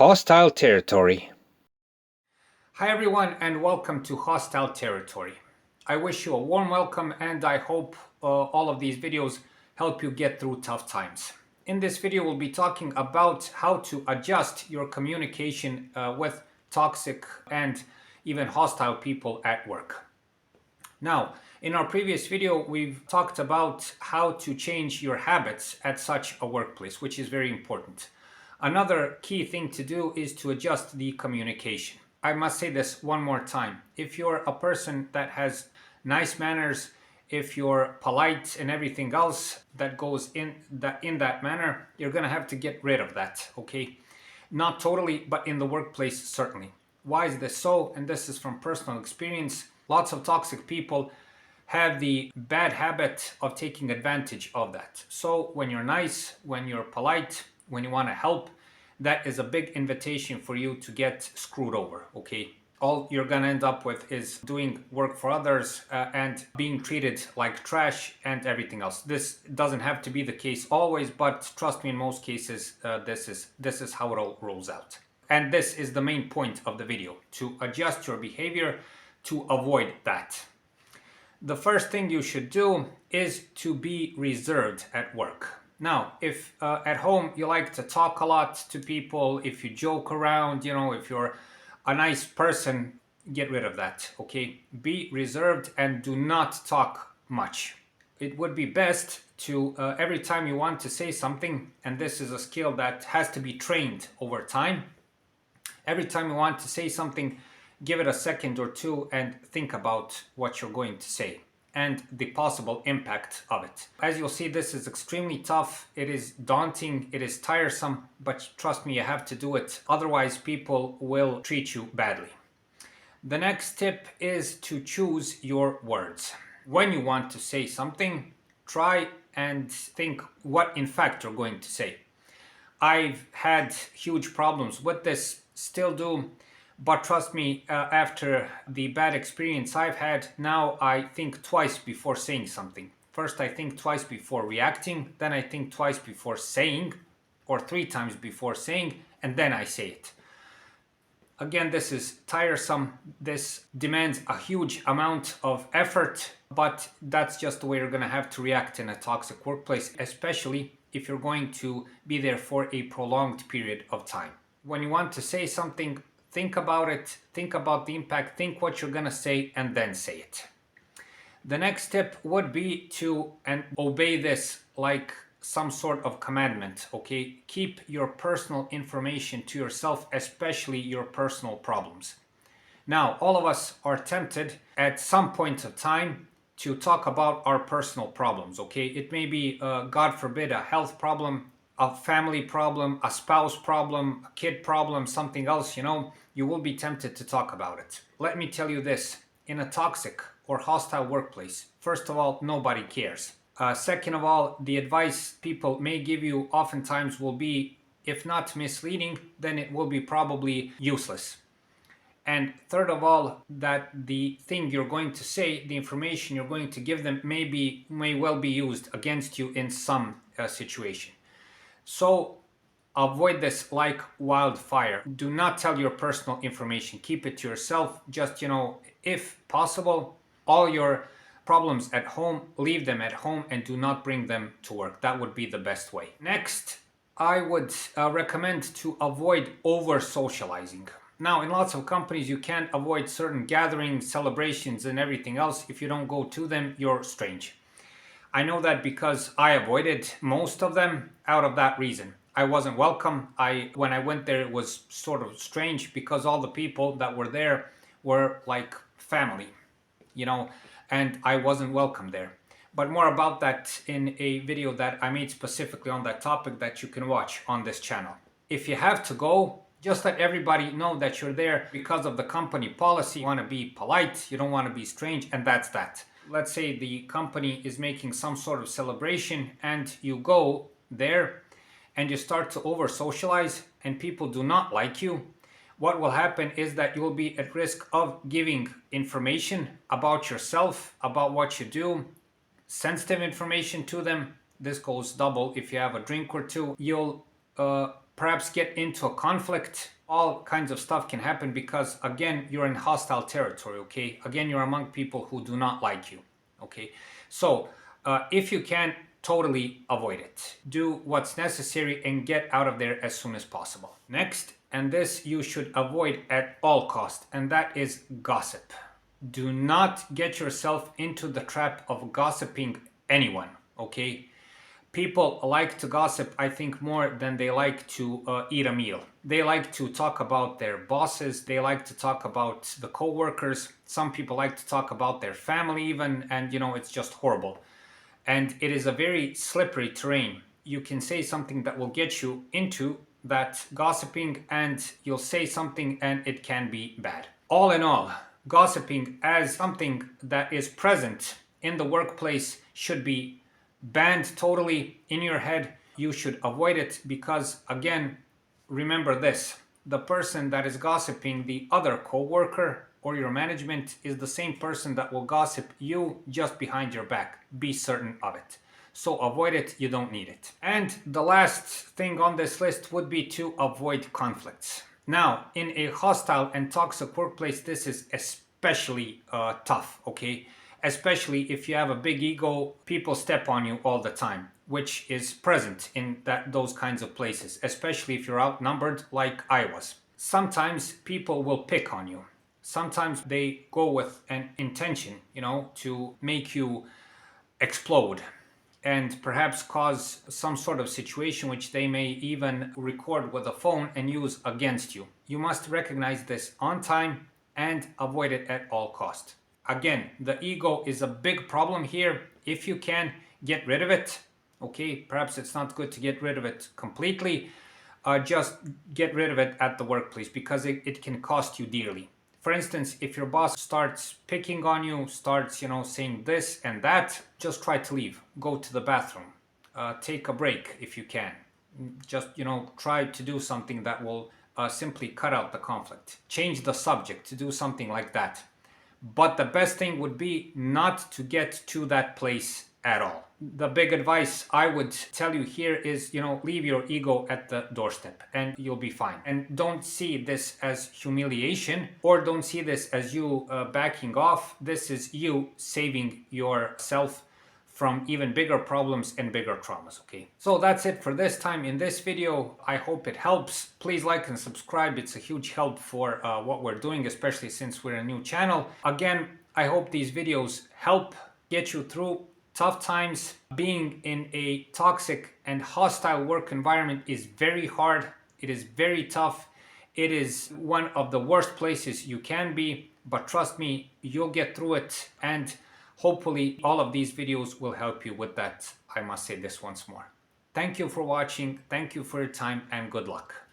Hostile territory. Hi everyone and welcome to Hostile Territory. I wish you a warm welcome and I hope all of these videos help you get through tough times. In this video we'll be talking about how to adjust your communication with toxic and even hostile people at work. Now, in our previous video we've talked about how to change your habits at such a workplace, which is very important. Another key thing to do is to adjust the communication. I must say this one more time. If you're a person that has nice manners, if you're polite and everything else that goes in that manner, you're going to have to get rid of that, okay? Not totally, but in the workplace, certainly. Why is this so? And this is from personal experience. Lots of toxic people have the bad habit of taking advantage of that. So when you're nice, when you're polite, when you want to help, that is a big invitation for you to get screwed over, okay? All you're gonna end up with is doing work for others and being treated like trash and everything else. This doesn't have to be the case always, but trust me, in most cases, this is how it all rolls out. And this is the main point of the video, to adjust your behavior to avoid that. The first thing you should do is to be reserved at work. Now, if at home you like to talk a lot to people, if you joke around, if you're a nice person, get rid of that, okay? Be reserved and do not talk much. It would be best to, every time you want to say something, and this is a skill that has to be trained over time, every time you want to say something, give it a second or two and think about what you're going to say and the possible impact of it. As you'll see, this is extremely tough. It is daunting, it is tiresome, but trust me, you have to do it. Otherwise, people will treat you badly. The next tip is to choose your words. When you want to say something, try and think what in fact you're going to say. I've had huge problems with this, still do. But trust me, after the bad experience I've had, now I think twice before saying something. First, I think twice before reacting, then I think twice before saying, or 3 times before saying, and then I say it. Again, this is tiresome. This demands a huge amount of effort, but that's just the way you're going to have to react in a toxic workplace, especially if you're going to be there for a prolonged period of time. When you want to say something, think about it, think about the impact, think what you're gonna say, and then say it. The next tip would be to obey this like some sort of commandment, okay? Keep your personal information to yourself, especially your personal problems. Now, all of us are tempted at some point of time to talk about our personal problems, okay? It may be, God forbid, a health problem, a family problem, a spouse problem, a kid problem, something else, you will be tempted to talk about it. Let me tell you this, in a toxic or hostile workplace, first of all, nobody cares. Second of all, the advice people may give you oftentimes will be, if not misleading, then it will be probably useless. And third of all, that the thing you're going to say, the information you're going to give them may well be used against you in some situation. So avoid this like wildfire. Do not tell your personal information. Keep it to yourself. Just, if possible, all your problems at home, leave them at home and do not bring them to work. That would be the best way. Next, I would recommend to avoid over-socializing. Now, in lots of companies, you can't avoid certain gatherings, celebrations, and everything else. If you don't go to them, you're strange. I know that because I avoided most of them out of that reason. I wasn't welcome. When I went there, it was sort of strange because all the people that were there were like family, and I wasn't welcome there. But more about that in a video that I made specifically on that topic that you can watch on this channel. If you have to go, just let everybody know that you're there because of the company policy. You want to be polite, you don't want to be strange, and that's that. Let's say the company is making some sort of celebration and you go there and you start to over-socialize and people do not like you. What will happen is that you will be at risk of giving information about yourself, about what you do, sensitive information to them. This goes double if you have a drink or two. You'll perhaps get into a conflict. All kinds of stuff can happen because, again, you're in hostile territory, okay? Again, you're among people who do not like you, okay? So if you can, totally avoid it. Do what's necessary and get out of there as soon as possible. Next, and this you should avoid at all costs, and that is gossip. Do not get yourself into the trap of gossiping anyone, okay? People like to gossip, I think, more than they like to eat a meal. They like to talk about their bosses. They like to talk about the coworkers. Some people like to talk about their family even, and it's just horrible. And it is a very slippery terrain. You can say something that will get you into that gossiping, and you'll say something and it can be bad. All in all, gossiping as something that is present in the workplace should be banned totally in your head. You should avoid it because, again, remember this: the person that is gossiping the other coworker or your management is the same person that will gossip you just behind your back. Be certain of it. So avoid it, you don't need it. And the last thing on this list would be to avoid conflicts. Now, in a hostile and toxic workplace, this is especially tough, okay? Especially if you have a big ego, people step on you all the time, which is present in those kinds of places, especially if you're outnumbered like I was. Sometimes people will pick on you. Sometimes they go with an intention, to make you explode and perhaps cause some sort of situation which they may even record with a phone and use against you. You must recognize this on time and avoid it at all costs. Again, the ego is a big problem here. If you can, get rid of it. Okay, perhaps it's not good to get rid of it completely. Just get rid of it at the workplace because it can cost you dearly. For instance, if your boss starts picking on you, starts, saying this and that, just try to leave. Go to the bathroom. Take a break if you can. Just, try to do something that will simply cut out the conflict. Change the subject, to do something like that. But the best thing would be not to get to that place at all. The big advice I would tell you here is, leave your ego at the doorstep and you'll be fine. And don't see this as humiliation, or don't see this as you backing off. This is you saving yourself from even bigger problems and bigger traumas, okay? So that's it for this time in this video. I hope it helps. Please like and subscribe. It's a huge help for what we're doing, especially since we're a new channel. Again, I hope these videos help get you through tough times. Being in a toxic and hostile work environment is very hard. It is very tough. It is one of the worst places you can be, but trust me, you'll get through it, and hopefully all of these videos will help you with that. I must say this once more. Thank you for watching. Thank you for your time, and good luck.